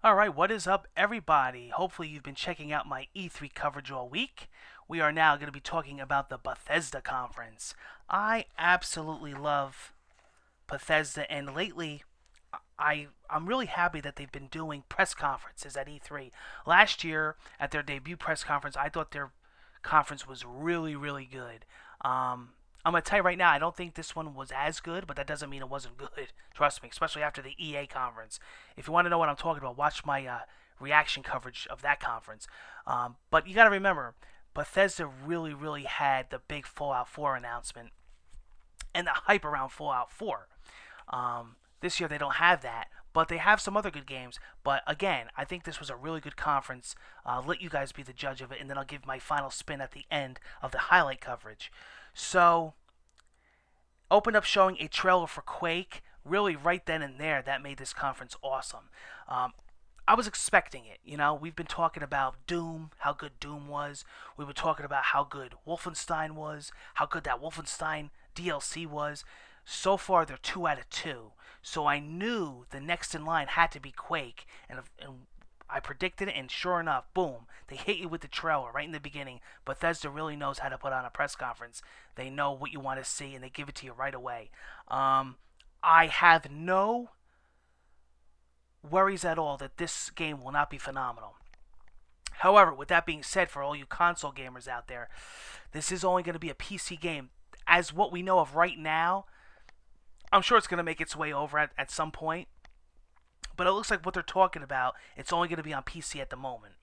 All right, what is up, everybody? Hopefully, you've been checking out my E3 coverage all week. We are now going to be talking about the Bethesda conference. I absolutely love Bethesda, and lately, I'm really happy that they've been doing press conferences at E3. Last year, at their debut press conference, I thought their conference was really, really good. I'm gonna tell you right now, I don't think this one was as good, but that doesn't mean it wasn't good. Trust me, especially after the EA conference. If you want to know what I'm talking about, watch my reaction coverage of that conference. But you got to remember, Bethesda really, really had the big Fallout 4 announcement and the hype around Fallout 4. This year they don't have that, but they have some other good games. But again, I think this was a really good conference. I'll let you guys be the judge of it, and then I'll give my final spin at the end of the highlight coverage. So, opened up showing a trailer for Quake. Really, right then and there, that made this conference awesome. Um, I was expecting it. You know, we've been talking about Doom, how good Doom was. We've been talking about how good Wolfenstein was, how good that Wolfenstein DLC was. So far, they're 2 out of 2. So I knew the next in line had to be Quake, and I predicted it, and sure enough, boom, they hit you with the trailer right in the beginning. Bethesda really knows how to put on a press conference. They know what you want to see, and they give it to you right away. I have no worries at all that this game will not be phenomenal. However, with that being said, for all you console gamers out there, this is only going to be a PC game. As what we know of right now, I'm sure it's going to make its way over at some point. But it looks like what they're talking about, it's only going to be on PC at the moment.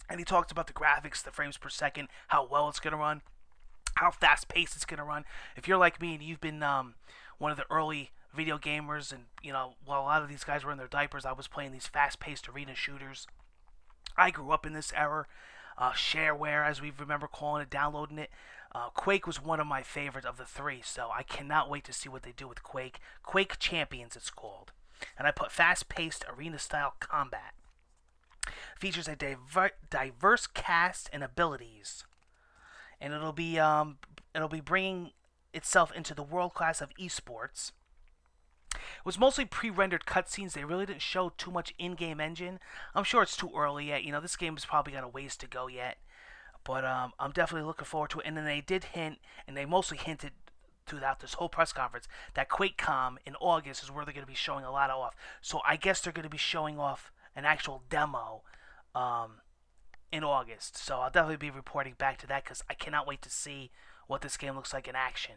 And he talked about the graphics, the frames per second, how well it's going to run, how fast paced it's going to run. If you're like me and you've been one of the early video gamers, and while a lot of these guys were in their diapers, I was playing these fast paced arena shooters. I grew up in this era. Shareware, as we remember calling it, downloading it. Quake was one of my favorites of the three, so I cannot wait to see what they do with Quake. Quake Champions, it's called. And I put fast paced arena style combat. Features a diverse cast and abilities, and it'll be bringing itself into the world class of esports. It was mostly pre-rendered cutscenes. They really didn't show too much in-game engine. I'm sure it's too early yet. This game has probably got a ways to go yet, but I'm definitely looking forward to it. And then they did hint, and they mostly hinted throughout this whole press conference, that QuakeCon in August is where they're going to be showing a lot of off. So I guess they're going to be showing off an actual demo in August. So I'll definitely be reporting back to that because I cannot wait to see what this game looks like in action.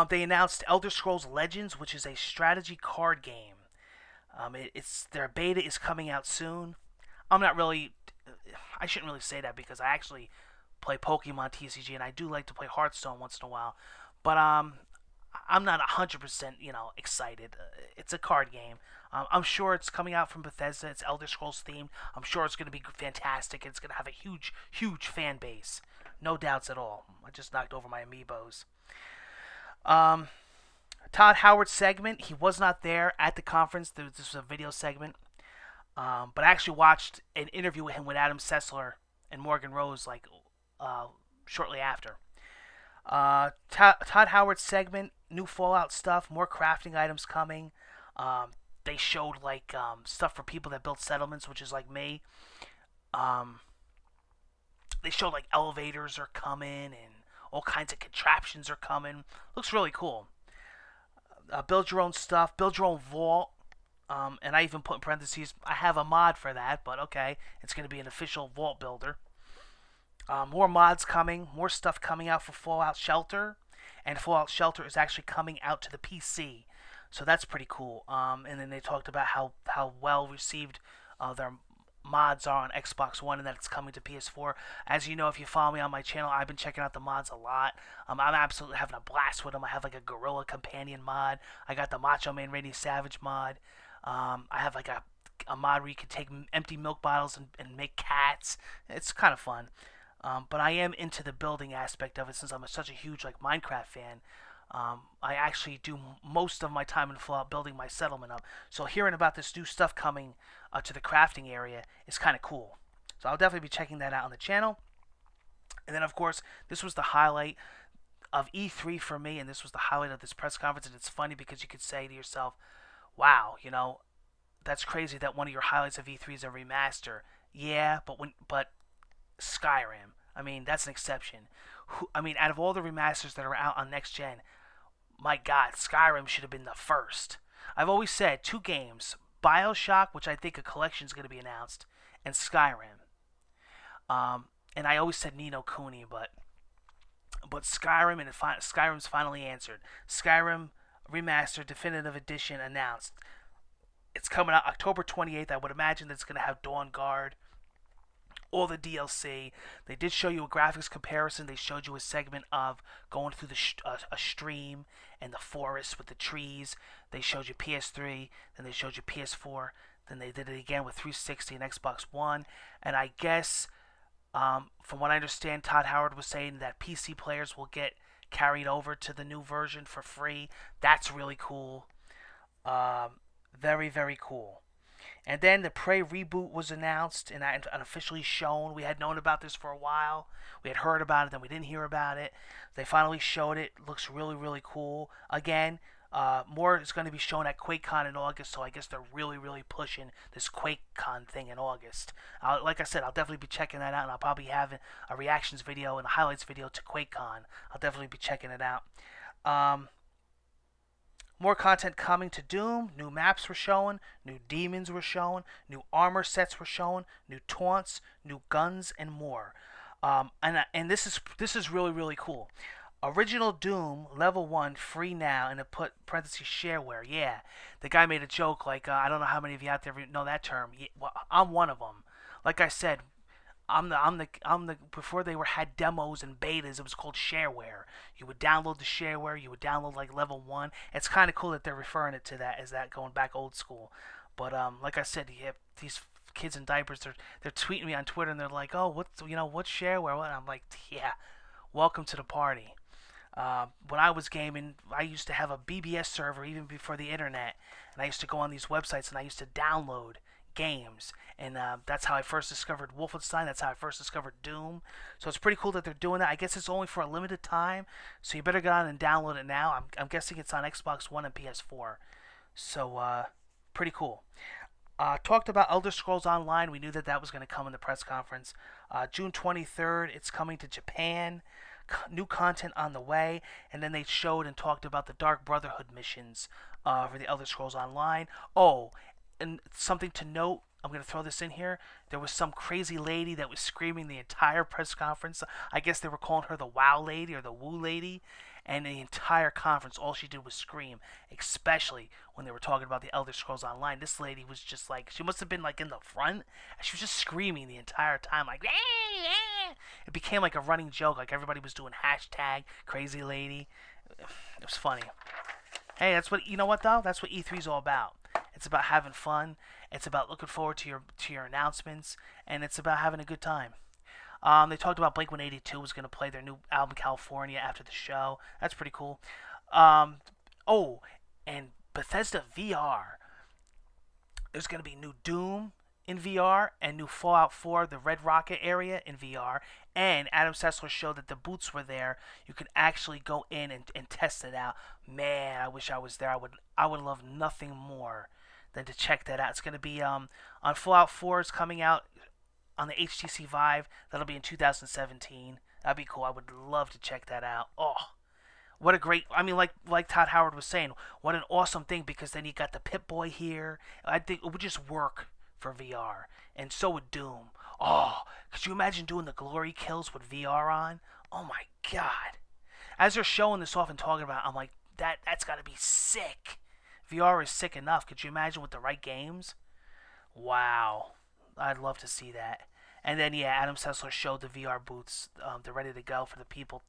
They announced Elder Scrolls Legends, which is a strategy card game. It's their beta is coming out soon. I'm not really. I shouldn't really say that because I actually play Pokemon TCG and I do like to play Hearthstone once in a while. But I'm not 100% excited. It's a card game. I'm sure it's coming out from Bethesda. It's Elder Scrolls themed. I'm sure it's going to be fantastic. It's going to have a huge, huge fan base. No doubts at all. I just knocked over my amiibos. Um, Todd Howard's segment. He was not there at the conference. This was a video segment. But I actually watched an interview with him with Adam Sessler and Morgan Rose shortly after. Todd Howard's segment, new Fallout stuff, more crafting items coming. They showed stuff for people that build settlements, which is like me. Um, they showed elevators are coming and all kinds of contraptions are coming. Looks really cool. Build your own stuff, build your own vault. And I even put in parentheses, I have a mod for that, but okay, it's going to be an official vault builder. More mods coming, more stuff coming out for Fallout Shelter, and Fallout Shelter is actually coming out to the PC, so that's pretty cool. And then they talked about how well received their mods are on Xbox One and that it's coming to PS4. As you know, if you follow me on my channel, I've been checking out the mods a lot. I'm absolutely having a blast with them. I have a Gorilla Companion mod. I got the Macho Man Randy Savage mod. I have a mod where you can take empty milk bottles and make cats. It's kind of fun. But I am into the building aspect of it since I'm such a huge Minecraft fan. I actually do most of my time in Fallout building my settlement up. So hearing about this new stuff coming to the crafting area is kind of cool. So I'll definitely be checking that out on the channel. And then, of course, this was the highlight. of E3 for me, and this was the highlight of this press conference. And it's funny because you could say to yourself, "Wow, that's crazy that one of your highlights of E3 is a remaster." Yeah, but Skyrim. I mean, that's an exception. I mean, out of all the remasters that are out on next gen, my God, Skyrim should have been the first. I've always said two games: BioShock, which I think a collection is going to be announced, and Skyrim. Um, and I always said Nino Cooney, but Skyrim, and Skyrim's finally answered. Skyrim Remastered Definitive Edition announced. It's coming out October 28th. I would imagine that it's going to have Dawn Guard, all the DLC. They did show you a graphics comparison. They showed you a segment of going through a stream and the forest with the trees. They showed you PS3, then they showed you PS4, then they did it again with 360 and Xbox One. And I guess, from what I understand, Todd Howard was saying that PC players will get carried over to the new version for free. That's really cool. Very, very cool. And then the Prey reboot was announced and officially shown. We had known about this for a while. We had heard about it, then we didn't hear about it. They finally showed it. Looks really, really cool. Again, more is going to be shown at QuakeCon in August, so I guess they're really, really pushing this QuakeCon thing in August. Like I said, I'll definitely be checking that out, and I'll probably have a reactions video and a highlights video to QuakeCon. I'll definitely be checking it out. More content coming to Doom. New maps were shown. New demons were shown. New armor sets were shown. New taunts, new guns, and more. And this is really, really cool. Original Doom level 1 free now, and it put parentheses shareware. Yeah, the guy made a joke like, I don't know how many of you out there know that term. Yeah, well, I'm one of them. Like I said, I'm the before they had demos and betas, it was called shareware. You would download the shareware, you would download like level 1. It's kind of cool that they're referring it to that as that, going back old school. But like I said, you have these kids in diapers, they're tweeting me on Twitter, and they're like, "Oh, what's shareware?" And I'm like, "Yeah, welcome to the party." When I was gaming, I used to have a BBS server even before the internet, and I used to go on these websites and I used to download games, and that's how I first discovered Wolfenstein. That's how I first discovered Doom. So it's pretty cool that they're doing that. I guess it's only for a limited time, so you better get on and download it now. I'm guessing it's on Xbox One and PS4. So pretty cool. Talked about Elder Scrolls Online. We knew that was going to come in the press conference. June 23rd, it's coming to Japan. New content on the way. And then they showed and talked about the Dark Brotherhood missions for the Elder Scrolls Online. Oh, and something to note, I'm going to throw this in here. There was some crazy lady that was screaming the entire press conference. I guess they were calling her the Wow Lady or the Woo Lady. And the entire conference, all she did was scream, especially when they were talking about the Elder Scrolls Online. This lady was just like, she must have been like in the front, and she was just screaming the entire time, like, "Eh, eh." It became like a running joke, like everybody was doing hashtag crazy lady. It was funny. Hey, you know what though? That's what E3 is all about. It's about having fun. It's about looking forward to your announcements, and it's about having a good time. They talked about Blink-182 was going to play their new album California after the show. That's pretty cool. Oh, and Bethesda VR. There's going to be new Doom in VR and new Fallout 4, the Red Rocket area in VR. And Adam Sessler showed that the boots were there. You could actually go in and test it out. Man, I wish I was there. I would love nothing more than to check that out. It's going to be on Fallout 4 is coming out on the HTC Vive. That'll be in 2017. That'd be cool. I would love to check that out. Oh, what a great, I mean, like Todd Howard was saying, what an awesome thing, because then you got the Pip-Boy here. I think it would just work for VR. And so would Doom. Oh, could you imagine doing the glory kills with VR on? Oh my God. As they're showing this off and talking about it, I'm like, that's got to be sick. VR is sick enough. Could you imagine with the right games? Wow. I'd love to see that. And then, yeah, Adam Sessler showed the VR booths. They're ready to go for the people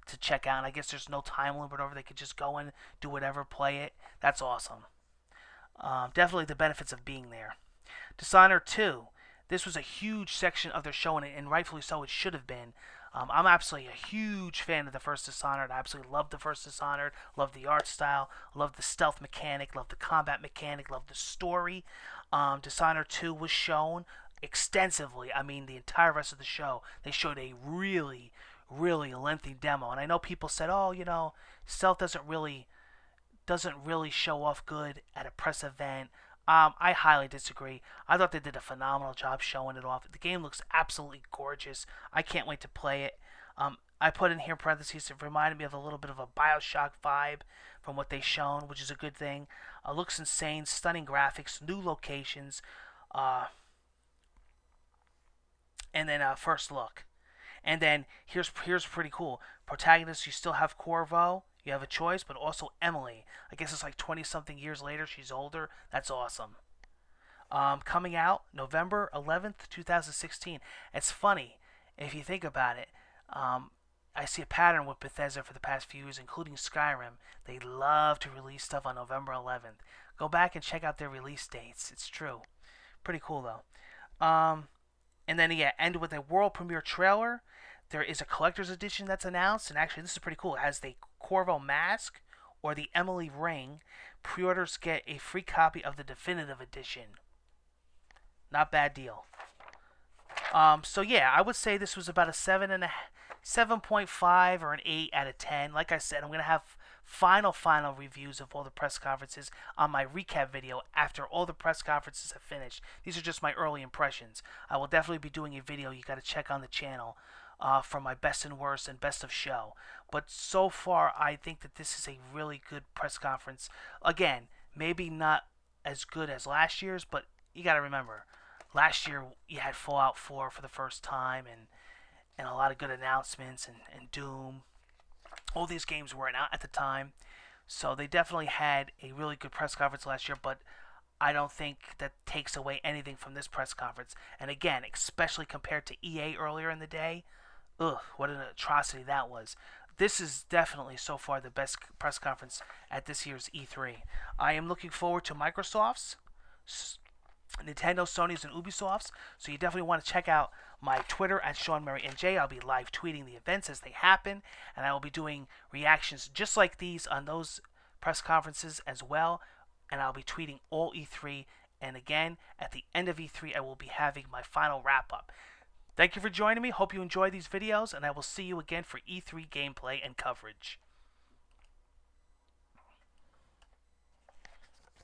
to check out. And I guess there's no time limit over. They could just go in, do whatever, play it. That's awesome. Definitely the benefits of being there. Dishonored 2. This was a huge section of their show, and rightfully so, it should have been. I'm absolutely a huge fan of the first Dishonored. I absolutely love the first Dishonored. Love the art style. Love the stealth mechanic. Love the combat mechanic. Love the story. Dishonored 2 was shown extensively. I mean, the entire rest of the show, they showed a really, really lengthy demo. And I know people said, "Oh, stealth doesn't really show off good at a press event." I highly disagree. I thought they did a phenomenal job showing it off. The game looks absolutely gorgeous. I can't wait to play it. I put in here parentheses, it reminded me of a little bit of a Bioshock vibe from what they shown, which is a good thing. Looks insane, stunning graphics, new locations, uh, and then first look. And then here's pretty cool. Protagonist, you still have Corvo. You have a choice, but also Emily. I guess it's like 20 something years later. She's older. That's awesome. Coming out November 11th, 2016. It's funny if you think about it. I see a pattern with Bethesda for the past few years, including Skyrim. They love to release stuff on November 11th. Go back and check out their release dates. It's true. Pretty cool though. And then yeah, end with a world premiere trailer. There is a collector's edition that's announced, and actually this is pretty cool. It has the Corvo mask or the Emily ring. Pre-orders get a free copy of the definitive edition. Not bad deal. So yeah, I would say this was about a 7.5 or an 8 out of 10. Like I said, I'm gonna have final reviews of all the press conferences on my recap video after all the press conferences have finished. These are just my early impressions. I will definitely be doing a video you got to check on the channel for my best and worst and best of show. But so far, I think that this is a really good press conference. Again, maybe not as good as last year's, but you got to remember, last year you had Fallout 4 for the first time, and a lot of good announcements, and Doom. All these games weren't out at the time, so they definitely had a really good press conference last year, but I don't think that takes away anything from this press conference. And again, especially compared to EA earlier in the day, ugh, what an atrocity that was. This is definitely so far the best press conference at this year's E3. I am looking forward to Microsoft's, Nintendo, Sony's, and Ubisoft's. So you definitely want to check out my Twitter at SeanMurrayNJ. I'll be live tweeting the events as they happen, and I will be doing reactions just like these on those press conferences as well. And I'll be tweeting all E3. And again, at the end of E3, I will be having my final wrap up. Thank you for joining me. Hope you enjoy these videos, and I will see you again for E3 gameplay and coverage.